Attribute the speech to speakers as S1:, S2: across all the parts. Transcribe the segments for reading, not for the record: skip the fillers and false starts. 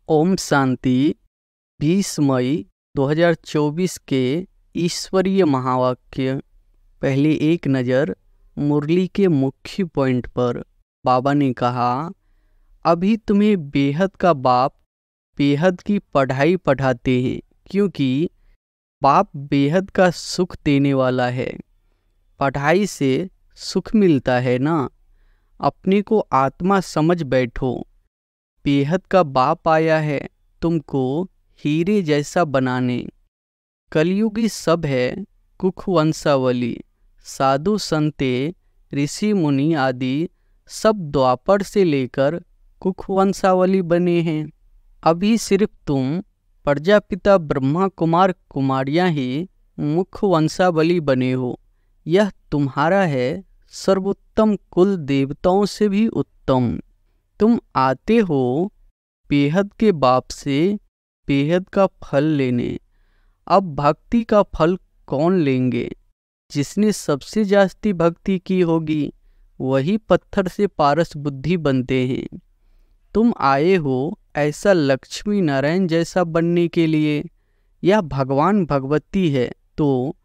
S1: ओम शांति। 20 मई 2024 के ईश्वरीय महावाक्य। पहले एक नज़र मुरली के मुख्य पॉइंट पर। बाबा ने कहा, अभी तुम्हें बेहद का बाप बेहद की पढ़ाई पढ़ाते हैं, क्योंकि बाप बेहद का सुख देने वाला है। पढ़ाई से सुख मिलता है ना। अपने को आत्मा समझ बैठो। बेहद का बाप आया है तुमको हीरे जैसा बनाने। कलयुगी सब है कुख वंशावली। साधु संते ऋषि मुनि आदि सब द्वापर से लेकर कुख वंशावली बने हैं। अभी सिर्फ तुम प्रजापिता ब्रह्मा कुमार कुमारियां ही मुख वंशावली बने हो। यह तुम्हारा है सर्वोत्तम कुल देवताओं से भी उत्तम। तुम आते हो बेहद के बाप से बेहद का फल लेने। अब भक्ति का फल कौन लेंगे? जिसने सबसे जास्ती भक्ति की होगी वही पत्थर से पारस बुद्धि बनते हैं। तुम आए हो ऐसा लक्ष्मी नारायण जैसा बनने के लिए। यह भगवान भगवती है तो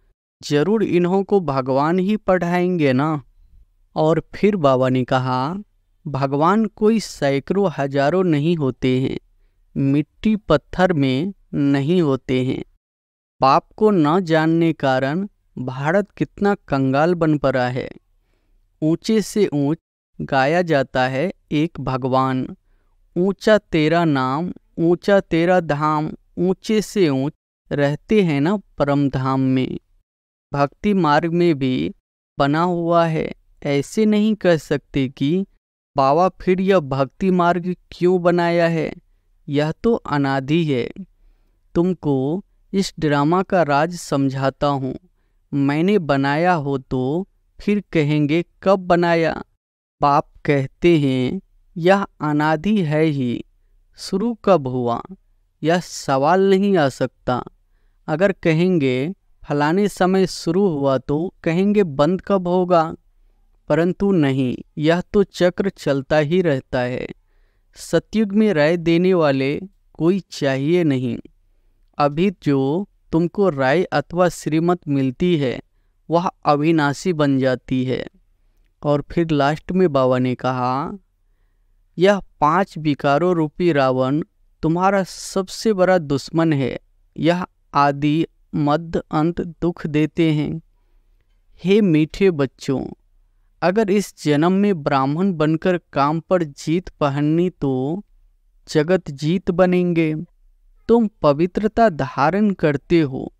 S1: जरूर इन्हों को भगवान ही पढ़ाएंगे ना। और फिर बाबा ने कहा, भगवान कोई सैकड़ों हजारों नहीं होते हैं, मिट्टी पत्थर में नहीं होते हैं। बाप को न जानने कारण भारत कितना कंगाल बन पड़ा है। ऊंचे से ऊंच गाया जाता है एक भगवान। ऊंचा तेरा नाम, ऊंचा तेरा धाम। ऊंचे से ऊंच रहते हैं ना परम धाम में। भक्ति मार्ग में भी बना हुआ है। ऐसे नहीं कह सकते कि बाबा फिर यह भक्ति मार्ग क्यों बनाया है। यह तो अनादि है। तुमको इस ड्रामा का राज समझाता हूँ। मैंने बनाया हो तो फिर कहेंगे कब बनाया। बाप कहते हैं यह अनादि है ही, शुरू कब हुआ यह सवाल नहीं आ सकता। अगर कहेंगे फलाने समय शुरू हुआ तो कहेंगे बंद कब होगा। परंतु नहीं, यह तो चक्र चलता ही रहता है। सतयुग में राय देने वाले कोई चाहिए नहीं। अभी जो तुमको राय अथवा श्रीमत मिलती है वह अविनाशी बन जाती है। और फिर लास्ट में बाबा ने कहा, यह 5 विकारों रूपी रावण तुम्हारा सबसे बड़ा दुश्मन है। यह आदि मध्य अंत दुख देते हैं। हे मीठे बच्चों, अगर इस जन्म में ब्राह्मण बनकर काम पर जीत पहननी तो जगत जीत बनेंगे। तुम पवित्रता धारण करते हो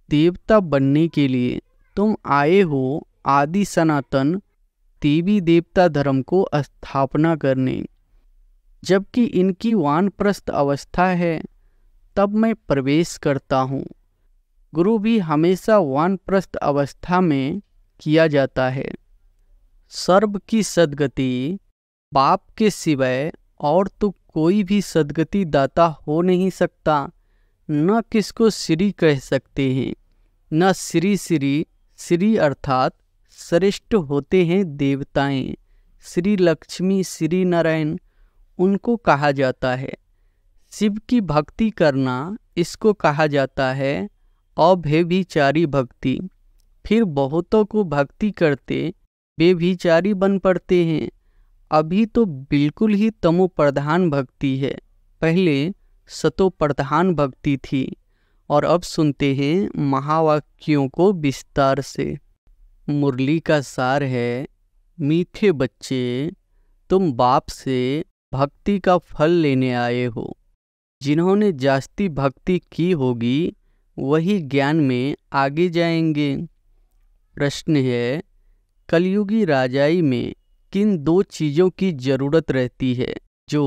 S1: देवता बनने के लिए। तुम आए हो आदि सनातन देवी देवता धर्म को स्थापना करने। जबकि इनकी वानप्रस्थ अवस्था है तब मैं प्रवेश करता हूँ। गुरु भी हमेशा वानप्रस्थ अवस्था में किया जाता है। सर्व की सद्गति बाप के सिवाय और तो कोई भी सद्गति दाता हो नहीं सकता। न किसको श्री कह सकते हैं, न श्री श्री। श्री अर्थात श्रेष्ठ होते हैं देवताएं। श्री लक्ष्मी, श्री नारायण उनको कहा जाता है। शिव की भक्ति करना इसको कहा जाता है अव्यभिचारी भक्ति। फिर बहुतों को भक्ति करते बेभिचारी बन पड़ते हैं। अभी तो बिल्कुल ही तमो प्रधान भक्ति है। पहले सतो प्रधान भक्ति थी। और अब सुनते हैं महावाक्यों को विस्तार से। मुरली का सार है, मीठे बच्चे, तुम बाप से भक्ति का फल लेने आए हो। जिन्होंने जास्ती भक्ति की होगी वही ज्ञान में आगे जाएंगे। प्रश्न है, कलयुगी राजाई में किन 2 चीज़ों की जरूरत रहती है जो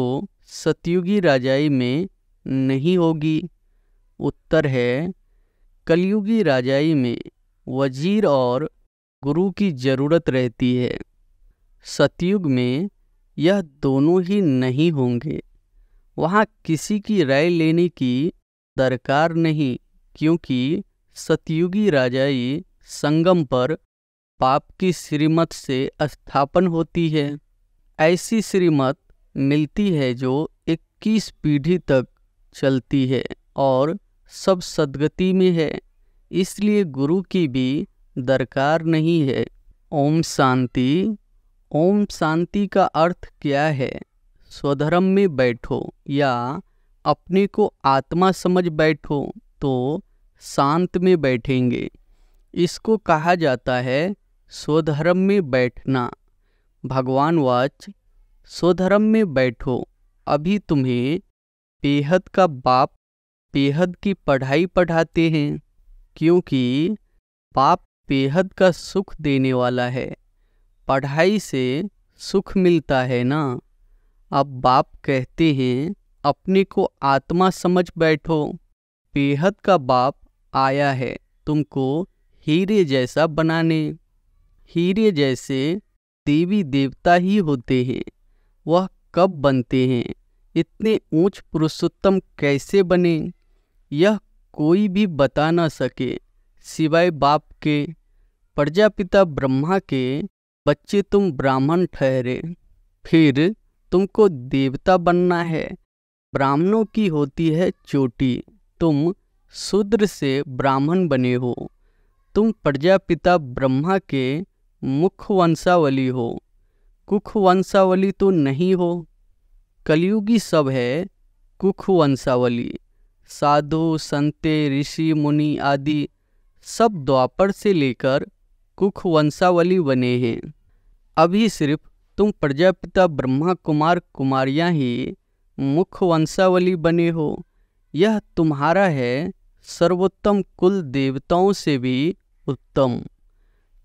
S1: सतयुगी राजाई में नहीं होगी? उत्तर है, कलयुगी राजाई में वजीर और गुरु की जरूरत रहती है। सतयुग में यह दोनों ही नहीं होंगे। वहाँ किसी की राय लेने की दरकार नहीं, क्योंकि सतयुगी राजाई संगम पर बाप की श्रीमत से स्थापन होती है। ऐसी श्रीमत मिलती है जो 21 पीढ़ी तक चलती है और सब सद्गति में है, इसलिए गुरु की भी दरकार नहीं है। ओम शांति। ओम शांति का अर्थ क्या है? स्वधर्म में बैठो या अपने को आत्मा समझ बैठो तो शांत में बैठेंगे। इसको कहा जाता है स्वधर्म में बैठना। भगवान वाच, स्वधर्म में बैठो। अभी तुम्हें बेहद का बाप बेहद की पढ़ाई पढ़ाते हैं, क्योंकि बाप बेहद का सुख देने वाला है। पढ़ाई से सुख मिलता है ना। अब बाप कहते हैं अपने को आत्मा समझ बैठो। बेहद का बाप आया है तुमको हीरे जैसा बनाने। हीरे जैसे देवी देवता ही होते हैं। वह कब बनते हैं? इतने ऊंच पुरुषोत्तम कैसे बने? यह कोई भी बता न सके सिवाय बाप के। प्रजापिता ब्रह्मा के बच्चे तुम ब्राह्मण ठहरे, फिर तुमको देवता बनना है। ब्राह्मणों की होती है चोटी, तुम शूद्र से ब्राह्मण बने हो। तुम प्रजापिता ब्रह्मा के मुख्य वंशावली हो, कुख वंशावली तो नहीं हो। कलयुगी सब है कुख वंशावली। साधु संते ऋषि मुनि आदि सब द्वापर से लेकर कुख वंशावली बने हैं। अभी सिर्फ तुम प्रजापिता ब्रह्मा कुमार कुमारियाँ ही मुख्य वंशावली बने हो। यह तुम्हारा है सर्वोत्तम कुल देवताओं से भी उत्तम,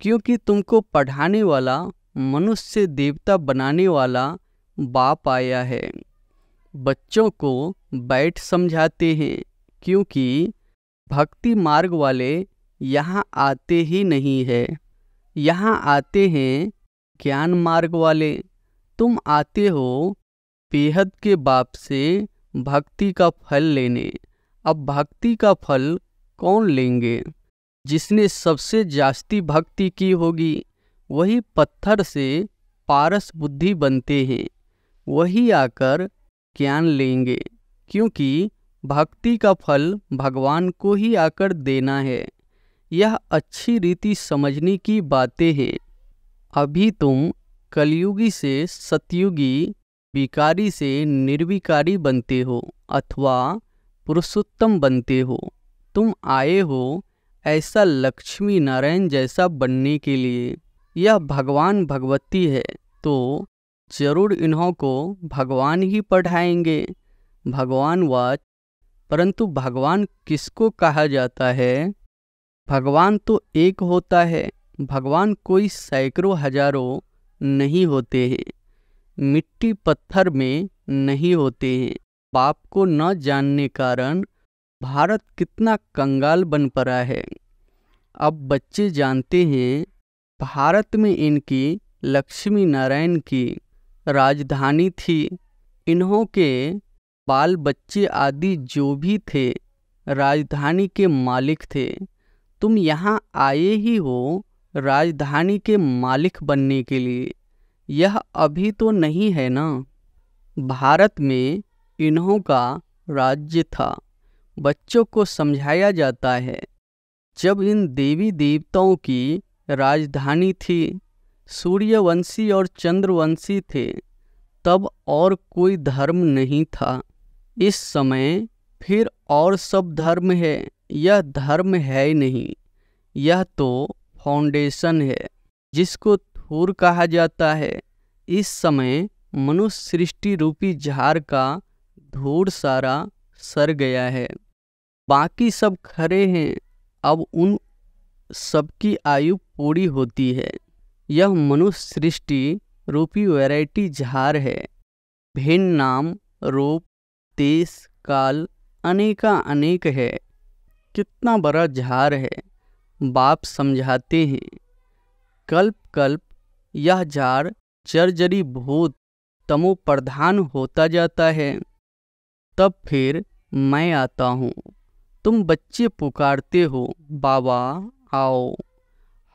S1: क्योंकि तुमको पढ़ाने वाला मनुष्य देवता बनाने वाला बाप आया है। बच्चों को बैठ समझाते हैं, क्योंकि भक्ति मार्ग वाले यहाँ आते ही नहीं है। यहाँ आते हैं ज्ञान मार्ग वाले। तुम आते हो बेहद के बाप से भक्ति का फल लेने। अब भक्ति का फल कौन लेंगे? जिसने सबसे जास्ती भक्ति की होगी वही पत्थर से पारस बुद्धि बनते हैं, वही आकर ज्ञान लेंगे, क्योंकि भक्ति का फल भगवान को ही आकर देना है। यह अच्छी रीति समझने की बातें हैं। अभी तुम कलयुगी से सतयुगी, विकारी से निर्विकारी बनते हो अथवा पुरुषोत्तम बनते हो। तुम आए हो ऐसा लक्ष्मी नारायण जैसा बनने के लिए। यह भगवान भगवती है तो जरूर इन्हों को भगवान ही पढ़ाएंगे। भगवान वाच, परंतु भगवान किसको कहा जाता है? भगवान तो एक होता है। भगवान कोई सैकड़ों हजारों नहीं होते हैं, मिट्टी पत्थर में नहीं होते हैं। बाप को न जानने कारण भारत कितना कंगाल बन पड़ा है। अब बच्चे जानते हैं भारत में इनकी लक्ष्मी नारायण की राजधानी थी। इन्हों के बाल बच्चे आदि जो भी थे राजधानी के मालिक थे। तुम यहाँ आए ही हो राजधानी के मालिक बनने के लिए। यह अभी तो नहीं है ना। भारत में इन्हों का राज्य था। बच्चों को समझाया जाता है जब इन देवी देवताओं की राजधानी थी, सूर्यवंशी और चंद्रवंशी थे, तब और कोई धर्म नहीं था। इस समय फिर और सब धर्म है। यह धर्म है नहीं, यह तो फाउंडेशन है, जिसको धूर कहा जाता है। इस समय मनुष्य सृष्टि रूपी झार का धूर सारा सर गया है, बाकी सब खरे हैं। अब उन सबकी आयु पूरी होती है। यह मनुष्य सृष्टि रूपी वैरायटी झार है। भिन्न नाम रूप देश काल अनेका अनेक है। कितना बड़ा झार है। बाप समझाते हैं कल्प कल्प यह झार जर्जरी भूत तमो प्रधान होता जाता है। तब फिर मैं आता हूँ। तुम बच्चे पुकारते हो बाबा आओ,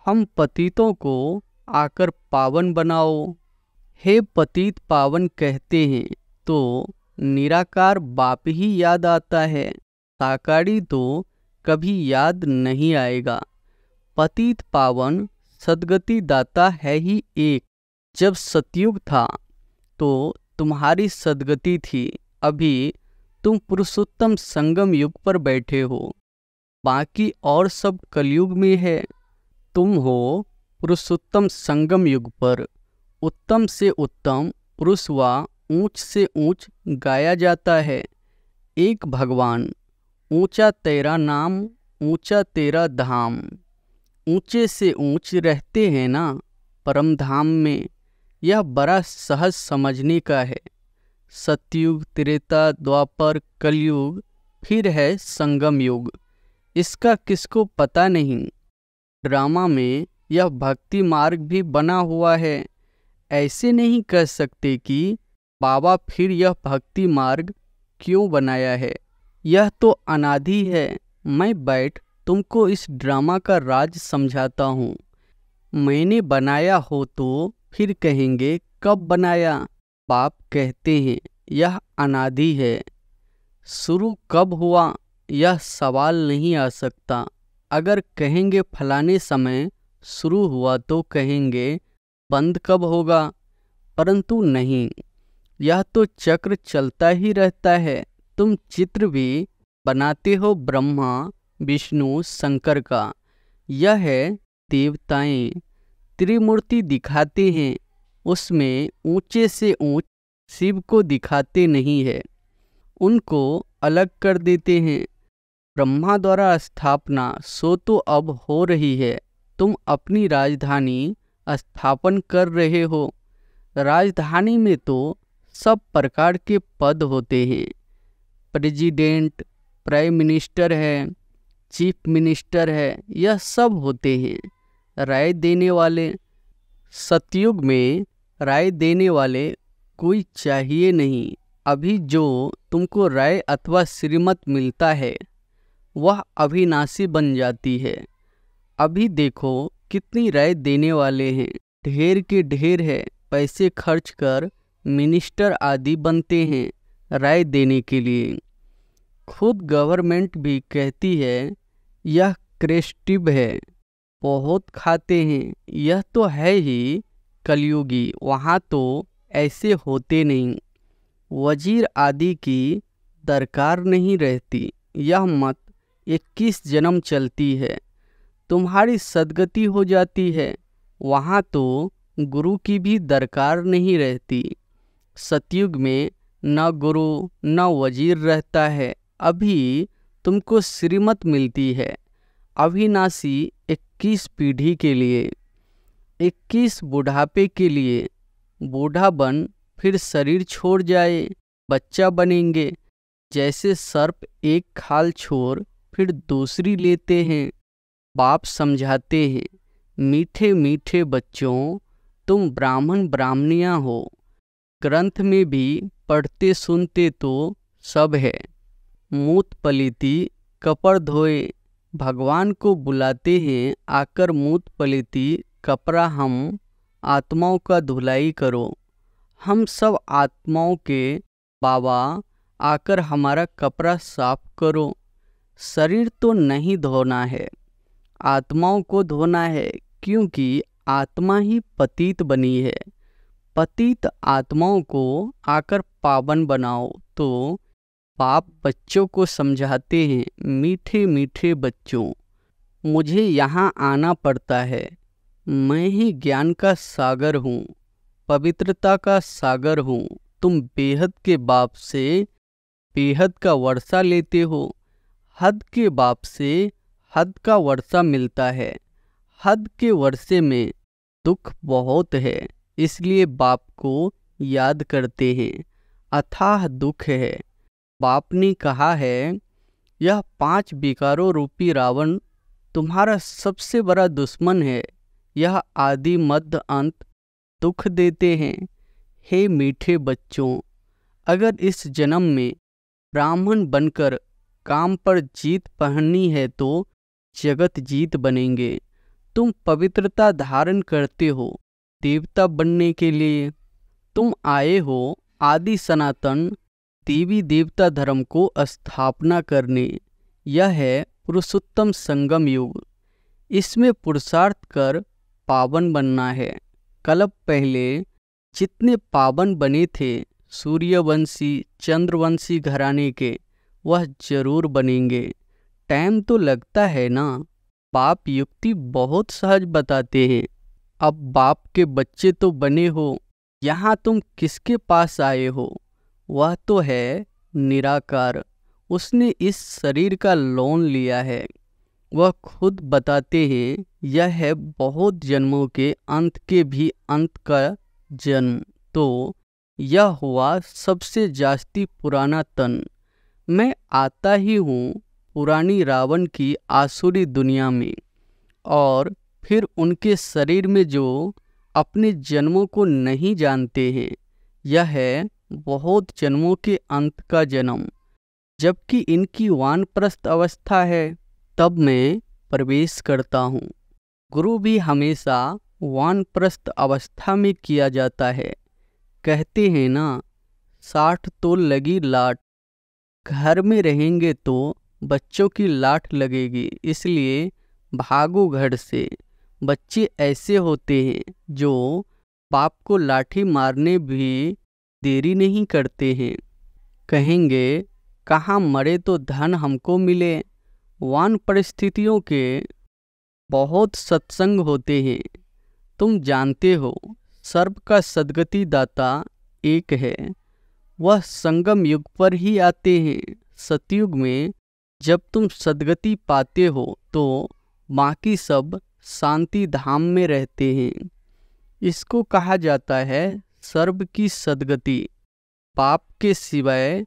S1: हम पतितों को आकर पावन बनाओ। हे पतित पावन कहते हैं तो निराकार बाप ही याद आता है, साकारी तो कभी याद नहीं आएगा। पतित पावन सद्गति दाता है ही एक। जब सतयुग था तो तुम्हारी सद्गति थी, अभी तुम पुरुषोत्तम संगम युग पर बैठे हो, बाकी और सब कलयुग में है। तुम हो पुरुषोत्तम संगम युग पर। उत्तम से उत्तम पुरुष व ऊंच से ऊंच गाया जाता है। एक भगवान, ऊंचा तेरा नाम, ऊंचा तेरा धाम। ऊंचे से ऊंच रहते हैं ना परम धाम में, यह बड़ा सहज समझने का है। सतयुग, त्रेता, द्वापर, कलयुग, फिर है संगम युग। इसका किसको पता नहीं। ड्रामा में यह भक्ति मार्ग भी बना हुआ है। ऐसे नहीं कह सकते कि बाबा फिर यह भक्ति मार्ग क्यों बनाया है, यह तो अनादि है। मैं बैठ तुमको इस ड्रामा का राज समझाता हूँ। मैंने बनाया हो तो फिर कहेंगे कब बनाया। बाप कहते हैं यह अनादि है। शुरू कब हुआ यह सवाल नहीं आ सकता। अगर कहेंगे फलाने समय शुरू हुआ तो कहेंगे बंद कब होगा, परंतु नहीं, यह तो चक्र चलता ही रहता है। तुम चित्र भी बनाते हो ब्रह्मा, विष्णु, शंकर का, यह है देवताएं। त्रिमूर्ति दिखाते हैं, उसमें ऊंचे से ऊंच शिव को दिखाते नहीं है, उनको अलग कर देते हैं। ब्रह्मा द्वारा स्थापना सो तो अब हो रही है। तुम अपनी राजधानी स्थापन कर रहे हो। राजधानी में तो सब प्रकार के पद होते हैं। प्रेसिडेंट, प्राइम मिनिस्टर है, चीफ मिनिस्टर है, यह सब होते हैं। राय देने वाले, सतयुग में राय देने वाले कोई चाहिए नहीं। अभी जो तुमको राय अथवा श्रीमत मिलता है वह अविनाशी बन जाती है। अभी देखो कितनी राय देने वाले हैं, ढेर के ढेर है। पैसे खर्च कर मिनिस्टर आदि बनते हैं राय देने के लिए। खुद गवर्नमेंट भी कहती है यह क्रेस्टिव है, बहुत खाते हैं। यह तो है ही कलयुगी, वहाँ तो ऐसे होते नहीं। वजीर आदि की दरकार नहीं रहती। यह मत 21 जन्म चलती है, तुम्हारी सद्गति हो जाती है। वहाँ तो गुरु की भी दरकार नहीं रहती। सतयुग में न गुरु न वजीर रहता है। अभी तुमको श्रीमत मिलती है अविनाशी 21 पीढ़ी के लिए, 21 बुढ़ापे के लिए। बूढ़ा बन फिर शरीर छोड़ जाए, बच्चा बनेंगे। जैसे सर्प एक खाल छोड़ फिर दूसरी लेते हैं। बाप समझाते हैं, मीठे मीठे बच्चों, तुम ब्राह्मण ब्राह्मणियाँ हो। ग्रंथ में भी पढ़ते सुनते तो सब है। मूत पलीती कपड़ धोए, भगवान को बुलाते हैं आकर मूत पलीती कपड़ा हम आत्माओं का धुलाई करो। हम सब आत्माओं के बाबा आकर हमारा कपड़ा साफ करो। शरीर तो नहीं धोना है, आत्माओं को धोना है, क्योंकि आत्मा ही पतित बनी है। पतित आत्माओं को आकर पावन बनाओ। तो बाप बच्चों को समझाते हैं, मीठे मीठे बच्चों, मुझे यहाँ आना पड़ता है। मैं ही ज्ञान का सागर हूँ, पवित्रता का सागर हूँ। तुम बेहद के बाप से बेहद का वर्षा लेते हो। हद के बाप से हद का वर्षा मिलता है। हद के वर्षे में दुख बहुत है, इसलिए बाप को याद करते हैं। अथाह दुख है। बाप ने कहा है यह 5 विकारों रूपी रावण तुम्हारा सबसे बड़ा दुश्मन है। यह आदि मध्य अंत दुख देते हैं। हे मीठे बच्चों, अगर इस जन्म में ब्राह्मण बनकर काम पर जीत पहननी है तो जगत जीत बनेंगे। तुम पवित्रता धारण करते हो देवता बनने के लिए। तुम आए हो आदि सनातन देवी देवता धर्म को स्थापना करने। यह है पुरुषोत्तम संगम युग। इसमें पुरुषार्थ कर पावन बनना है। कल्प पहले जितने पावन बने थे सूर्यवंशी चंद्रवंशी घराने के, वह जरूर बनेंगे। टाइम तो लगता है ना। बाप युक्ति बहुत सहज बताते हैं। अब बाप के बच्चे तो बने हो, यहाँ तुम किसके पास आए हो? वह तो है निराकार। उसने इस शरीर का लोन लिया है। वह खुद बताते हैं यह है बहुत जन्मों के अंत के भी अंत का जन्म। तो यह हुआ सबसे जास्ती पुराना तन। मैं आता ही हूँ पुरानी रावण की आसुरी दुनिया में, और फिर उनके शरीर में जो अपने जन्मों को नहीं जानते हैं। यह है बहुत जन्मों के अंत का जन्म। जबकि इनकी वानप्रस्थ अवस्था है, तब मैं प्रवेश करता हूँ। गुरु भी हमेशा वानप्रस्थ अवस्था में किया जाता है। कहते हैं ना, 60 तो लगी लाट। घर में रहेंगे तो बच्चों की लाठ लगेगी, इसलिए भागो घर से। बच्चे ऐसे होते हैं जो बाप को लाठी मारने भी देरी नहीं करते हैं। कहेंगे कहाँ मरे तो धन हमको मिले। वान परिस्थितियों के बहुत सत्संग होते हैं। तुम जानते हो सर्व का सद्गति दाता एक है। वह संगम युग पर ही आते हैं। सतयुग में जब तुम सद्गति पाते हो तो बाकी सब शांति धाम में रहते हैं। इसको कहा जाता है सर्व की सद्गति। पाप के सिवाय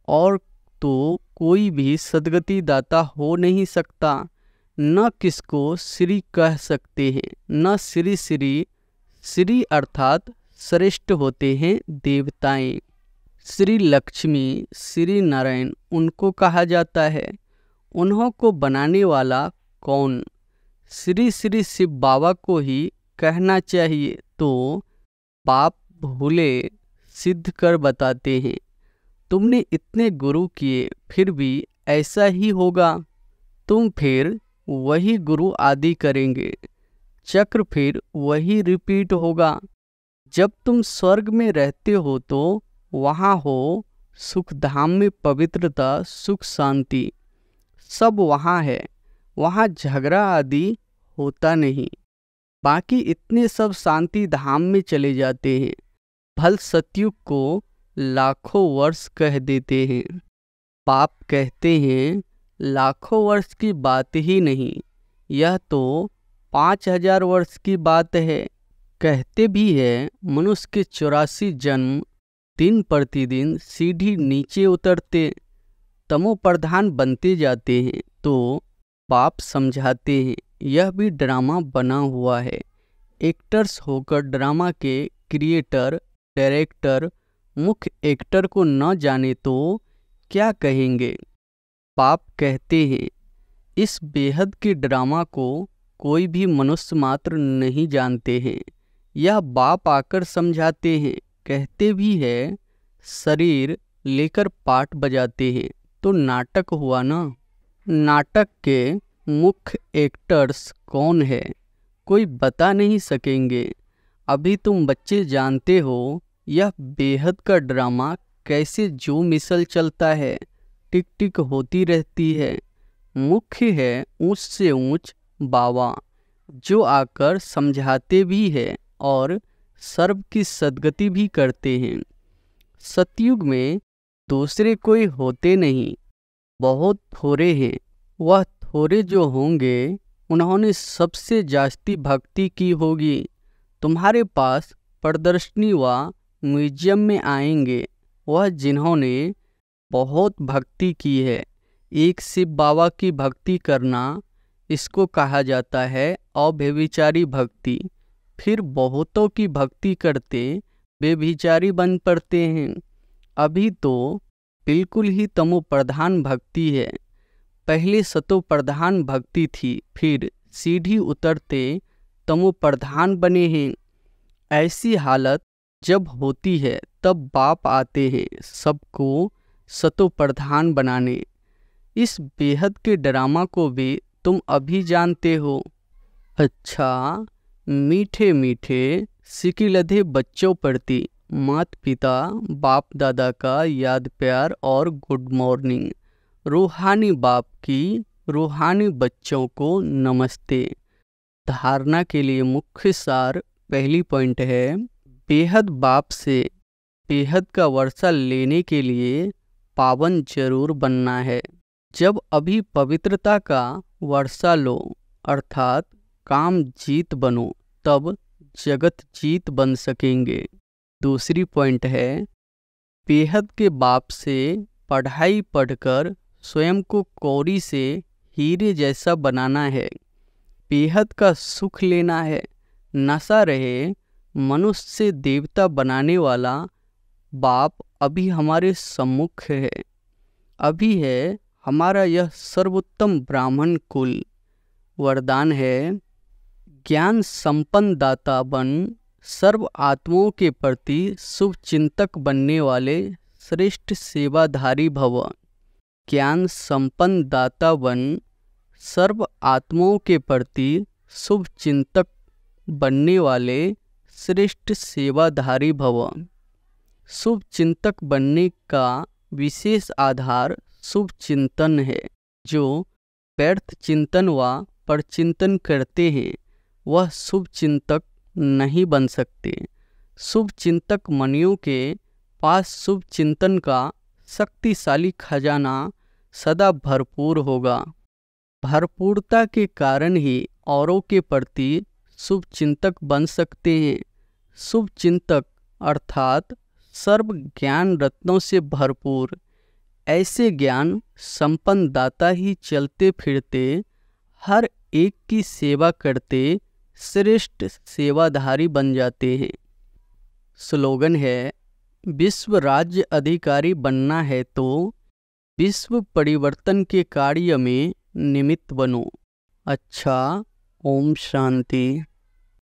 S1: और तो कोई भी सद्गति दाता हो नहीं सकता। न किसको श्री कह सकते हैं, न श्री श्री। श्री अर्थात श्रेष्ठ होते हैं देवताएं। श्री लक्ष्मी श्री नारायण उनको कहा जाता है। उन्हों को बनाने वाला कौन? श्री श्री शिव बाबा को ही कहना चाहिए। तो बाप भूले सिद्ध कर बताते हैं। तुमने इतने गुरु किए फिर भी ऐसा ही होगा। तुम फिर वही गुरु आदि करेंगे। चक्र फिर वही रिपीट होगा। जब तुम स्वर्ग में रहते हो तो वहाँ हो सुख धाम में पवित्रता सुख शांति सब वहाँ है। वहाँ झगड़ा आदि होता नहीं। बाकी इतने सब शांति धाम में चले जाते हैं। भल सतयुग को लाखों वर्ष कह देते हैं। बाप कहते हैं लाखों वर्ष की बात ही नहीं, यह तो 5000 वर्ष की बात है। कहते भी है मनुष्य के 84 जन्म दिन प्रतिदिन सीढ़ी नीचे उतरते तमो प्रधान बनते जाते हैं। तो बाप समझाते हैं यह भी ड्रामा बना हुआ है। एक्टर्स होकर ड्रामा के क्रिएटर डायरेक्टर मुख्य एक्टर को न जाने तो क्या कहेंगे? बाप कहते हैं इस बेहद के ड्रामा को कोई भी मनुष्य मात्र नहीं जानते हैं। यह बाप आकर समझाते हैं। कहते भी है शरीर लेकर पाठ बजाते हैं तो नाटक हुआ ना। नाटक के मुख्य एक्टर्स कौन है कोई बता नहीं सकेंगे। अभी तुम बच्चे जानते हो यह बेहद का ड्रामा कैसे जो मिसल चलता है, टिक टिक होती रहती है। मुख्य है ऊंच से ऊंच बाबा जो आकर समझाते भी है और सर्व की सद्गति भी करते हैं। सतयुग में दूसरे कोई होते नहीं, बहुत थोड़े हैं। वह थोड़े जो होंगे उन्होंने सबसे जास्ती भक्ति की होगी। तुम्हारे पास प्रदर्शनी व म्यूजियम में आएंगे वह जिन्होंने बहुत भक्ति की है। एक शिव बाबा की भक्ति करना इसको कहा जाता है अव्यभिचारी भक्ति। फिर बहुतों की भक्ति करते व्यभिचारी बन पड़ते हैं। अभी तो बिल्कुल ही तमो प्रधान भक्ति है। पहले सतो प्रधान भक्ति थी, फिर सीढ़ी उतरते तमो प्रधान बने हैं। ऐसी हालत जब होती है तब बाप आते हैं सबको सतो प्रधान बनाने। इस बेहद के ड्रामा को भी तुम अभी जानते हो। अच्छा, मीठे मीठे सिकिलधे बच्चों प्रति माता पिता बाप दादा का याद प्यार और गुड मॉर्निंग। रूहानी बाप की रूहानी बच्चों को नमस्ते। धारणा के लिए मुख्य सार पहली पॉइंट है, बेहद बाप से बेहद का वर्षा लेने के लिए पावन जरूर बनना है। जब अभी पवित्रता का वर्षा लो अर्थात काम जीत बनो, तब जगत जीत बन सकेंगे। दूसरी पॉइंट है, बेहद के बाप से पढ़ाई पढ़कर स्वयं को कौड़ी से हीरे जैसा बनाना है। बेहद का सुख लेना है। नशा रहे मनुष्य से देवता बनाने वाला बाप अभी हमारे सम्मुख है। अभी है हमारा यह सर्वोत्तम ब्राह्मण कुल। वरदान है, ज्ञान संपन्न दाता बन सर्व आत्माओं के प्रति शुभ चिंतक बनने वाले श्रेष्ठ सेवाधारी भव। ज्ञान संपन्न दाता बन सर्व आत्माओं के प्रति शुभ चिंतक बनने वाले श्रेष्ठ सेवाधारी भव। शुभ चिंतक बनने का विशेष आधार शुभ चिंतन है। जो व्यर्थ चिंतन व परचिंतन करते हैं वह शुभ चिंतक नहीं बन सकते। शुभ चिंतक मनियों के पास शुभ चिंतन का शक्तिशाली खजाना सदा भरपूर होगा। भरपूरता के कारण ही औरों के प्रति शुभ चिंतक बन सकते हैं। शुभ चिंतक अर्थात सर्व ज्ञान रत्नों से भरपूर ऐसे ज्ञान संपन्न दाता ही चलते फिरते हर एक की सेवा करते श्रेष्ठ सेवाधारी बन जाते हैं। स्लोगन है, विश्व राज्य अधिकारी बनना है तो विश्व परिवर्तन के कार्य में निमित्त बनो। अच्छा, ओम शांति।